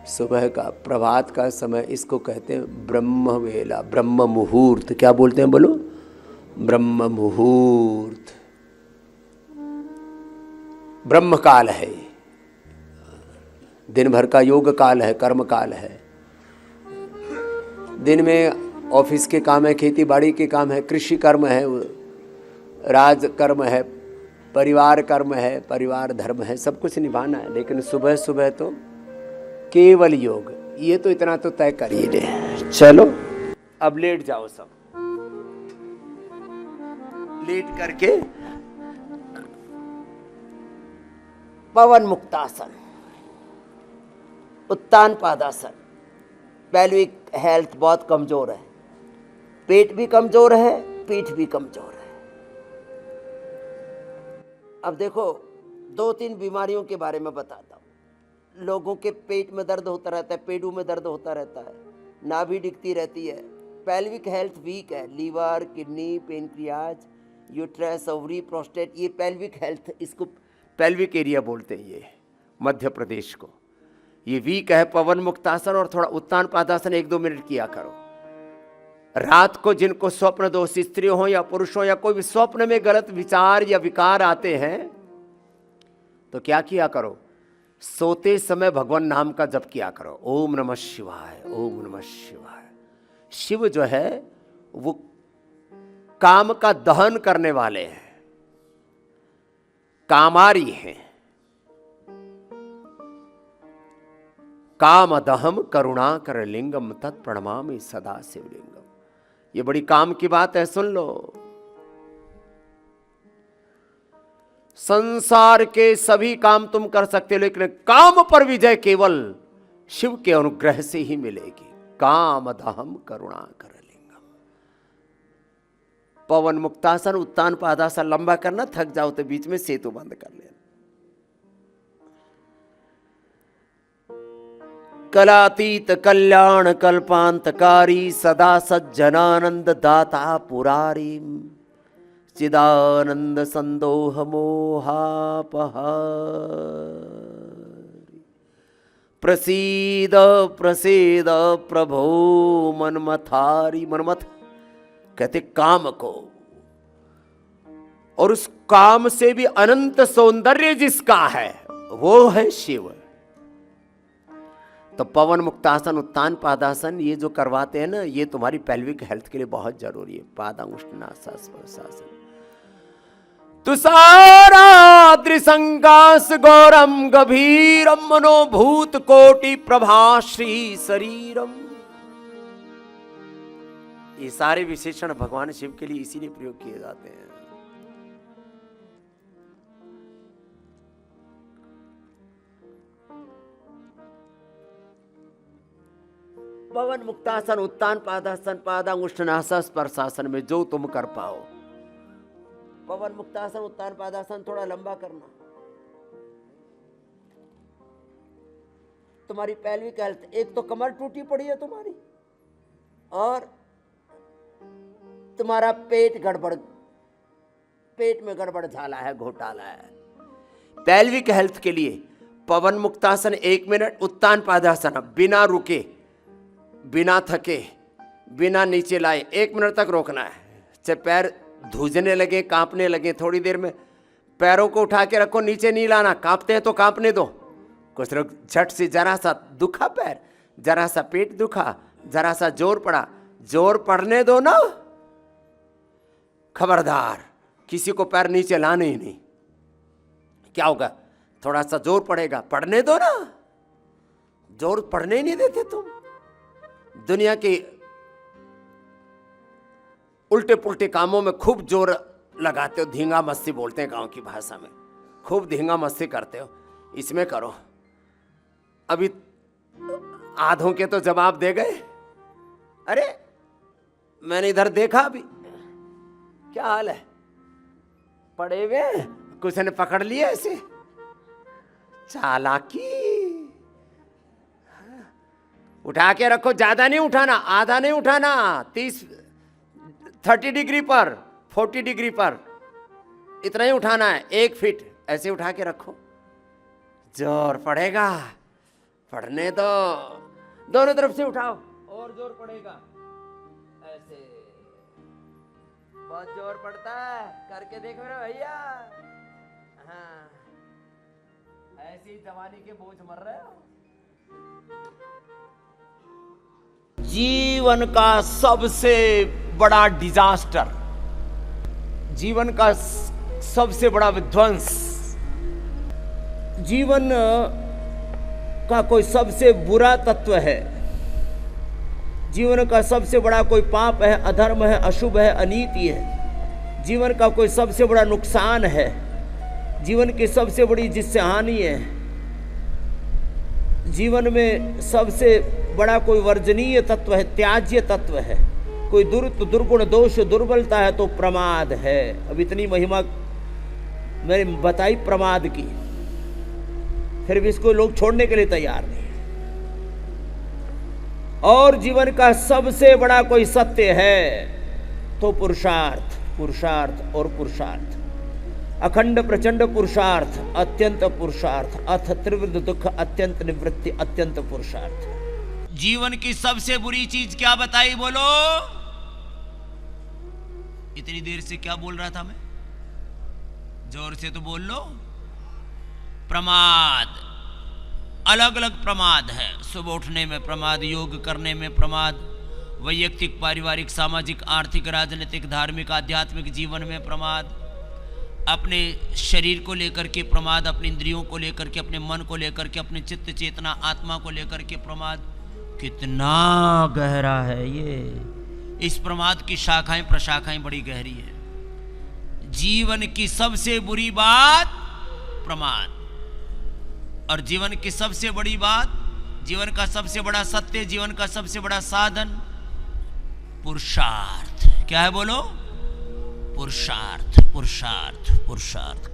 सुबह का प्रभात का समय, इसको कहते हैं ब्रह्म वेला, ब्रह्म मुहूर्त। क्या बोलते हैं बोलो? ब्रह्म मुहूर्त, ब्रह्म काल है। दिन भर का योग काल है, कर्म काल है। दिन में ऑफिस के काम है, खेती बाड़ी के काम है, कृषि कर्म है, राज कर्म है, परिवार कर्म है, परिवार धर्म है, सब कुछ निभाना है। लेकिन सुबह सुबह तो केवल योग, ये तो इतना तो तय कर ही ले। चलो अब लेट जाओ सब, लेट करके पवन मुक्तासन, उत्तान पादासन। पेल्विक हेल्थ बहुत कमजोर है, पेट भी कमजोर है, पीठ भी कमजोर है। अब देखो 2-3 बीमारियों के बारे में बताता हूँ। लोगों के पेट में दर्द होता रहता है, पेडू में दर्द होता रहता है, नाभि दिखती रहती है। पेल्विक हेल्थ वीक है, liver, kidney, pancreas, uterus, ovary, prostate, ये पेल्विक हेल्थ, इसको पेल्विक एरिया बोलते हैं। ये मध्य प्रदेश को ये वीक है। पवन मुक्तासन और थोड़ा उत्तान पादासन 1-2 मिनट किया करो। रात को जिनको स्वप्न दोष, स्त्री हो या पुरुष हो, या कोई भी स्वप्न में गलत विचार या विकार आते हैं, तो क्या किया करो? सोते समय भगवान नाम का जप किया करो। ओम नमः शिवाय, ओम नमः शिवाय। शिव जो है वो काम का दहन करने वाले हैं, कामारी हैं। काम दहम करुणाकर लिंगम तत्प्रणमामि सदा शिवलिंगम। ये बड़ी काम की बात है, सुन लो। संसार के सभी काम तुम कर सकते हो, लेकिन काम पर विजय केवल शिव के अनुग्रह से ही मिलेगी। काम दहम करुणाकर लिंगम। पवन मुक्तासन, उत्तान पादासन लंबा करना, थक जाओ तो बीच में सेतु बंद कर लेना। कलातीत कल्याण कल्पांतकारी सदा सज्जनानंद दाता पुरारी चिदानंद संदोह मोहापहारी प्रसीद प्रसीद प्रभो मनमथारी। मनमथ कहते काम को, और उस काम से भी अनंत सौंदर्य जिसका है वो है शिव। तो पवन मुक्तासन, उत्तान पादासन ये जो करवाते हैं ना, ये तुम्हारी पेल्विक हेल्थ के लिए बहुत जरूरी है। पादांगुष्ठनासासन तुषाराद्रिसंकाश गौरम गभीरम मनोभूत कोटि प्रभाश्री शरीरम। ये सारे विशेषण भगवान शिव के लिए इसीलिए प्रयोग किए जाते हैं। पवन मुक्तासन, उत्तान पादासन, पादांगुष्ठनासन, स्पर्शासन में जो तुम कर पाओ। पवन मुक्तासन, उत्तान पादासन थोड़ा लंबा करना। तुम्हारी पेल्विक हेल्थ, एक तो कमर टूटी पड़ी है तुम्हारी, और तुम्हारा पेट गड़बड़, पेट में गड़बड़ झाला है, घोटाला है। पेल्विक हेल्थ के लिए पवन मुक्तासन 1 मिनट, उत्तान पादासन बिना रुके, बिना थके, बिना नीचे लाए 1 मिनट तक रोकना है। चाहे पैर धूजने लगे, कांपने लगे, थोड़ी देर में पैरों को उठा के रखो, नीचे नहीं लाना। कांपते हैं तो कांपने दो। कुछ लोग झट से जरा सा दुखा पैर, जरा सा पेट दुखा, जरा सा जोर पड़ा, जोर पड़ने दो ना। खबरदार, किसी को पैर नीचे लाने ही नहीं। क्या होगा? थोड़ा सा जोर पड़ेगा, पड़ने दो ना। जोर पड़ने ही नहीं देते तुम। दुनिया के उल्टे पुल्टे कामों में खूब जोर लगाते हो, धींगा मस्ती बोलते हैं गांव की भाषा में, खूब धींगा मस्ती करते हो। इसमें करो। अभी आधों के तो जवाब दे गए। अरे मैंने इधर देखा, अभी क्या हाल है, पड़े हुए, कुछ ने पकड़ लिए ऐसे। चालाकी। उठा के रखो, ज्यादा नहीं उठाना, आधा नहीं उठाना, 30 डिग्री पर, 40 डिग्री पर इतना ही उठाना है। 1 फीट ऐसे उठा के रखो, जोर पड़ेगा, पढ़ने दो, दोनों तरफ से उठाओ, और जोर पड़ेगा, ऐसे बहुत जोर पड़ता है, करके देख मेरे भैया। हाँ, ऐसी जवानी के बोझ मर रहे हो। जीवन का सबसे बड़ा डिजास्टर, जीवन का सबसे बड़ा विध्वंस, जीवन का कोई सबसे बुरा तत्व है, जीवन का सबसे बड़ा कोई पाप है, अधर्म है, अशुभ है, अनीति है, जीवन का कोई सबसे बड़ा नुकसान है, जीवन की सबसे बड़ी जिससे हानि है, जीवन में सबसे बड़ा कोई वर्जनीय तत्व है, त्याज्य तत्व है, कोई दुर्गुण दोष दुर्बलता है तो प्रमाद है। अब इतनी महिमा मैंने बताई प्रमाद की, फिर भी इसको लोग छोड़ने के लिए तैयार नहीं। और जीवन का सबसे बड़ा कोई सत्य है तो पुरुषार्थ, पुरुषार्थ और पुरुषार्थ, अखंड प्रचंड पुरुषार्थ, अत्यंत पुरुषार्थ, अथ त्रिवृद दुख अत्यंत निवृत्ति, अत्यंत पुरुषार्थ। जीवन की सबसे बुरी चीज क्या बताई, बोलो? इतनी देर से क्या बोल रहा था मैं? जोर से तो बोल लो। प्रमाद, अलग अलग प्रमाद है। सुबह उठने में प्रमाद, योग करने में प्रमाद, वैयक्तिक पारिवारिक सामाजिक आर्थिक राजनीतिक धार्मिक आध्यात्मिक जीवन में प्रमाद, अपने शरीर को लेकर के प्रमाद, अपने इंद्रियों को लेकर के, अपने मन को लेकर के, अपने चित्त चेतना आत्मा को लेकर के प्रमाद। कितना गहरा है ये, इस प्रमाद की शाखाएं प्रशाखाएं बड़ी गहरी है। जीवन की सबसे बुरी बात प्रमाद, और जीवन की सबसे बड़ी बात, जीवन का सबसे बड़ा सत्य, जीवन का सबसे बड़ा साधन पुरुषार्थ। क्या है बोलो? पुरुषार्थ, पुरुषार्थ, पुरुषार्थ।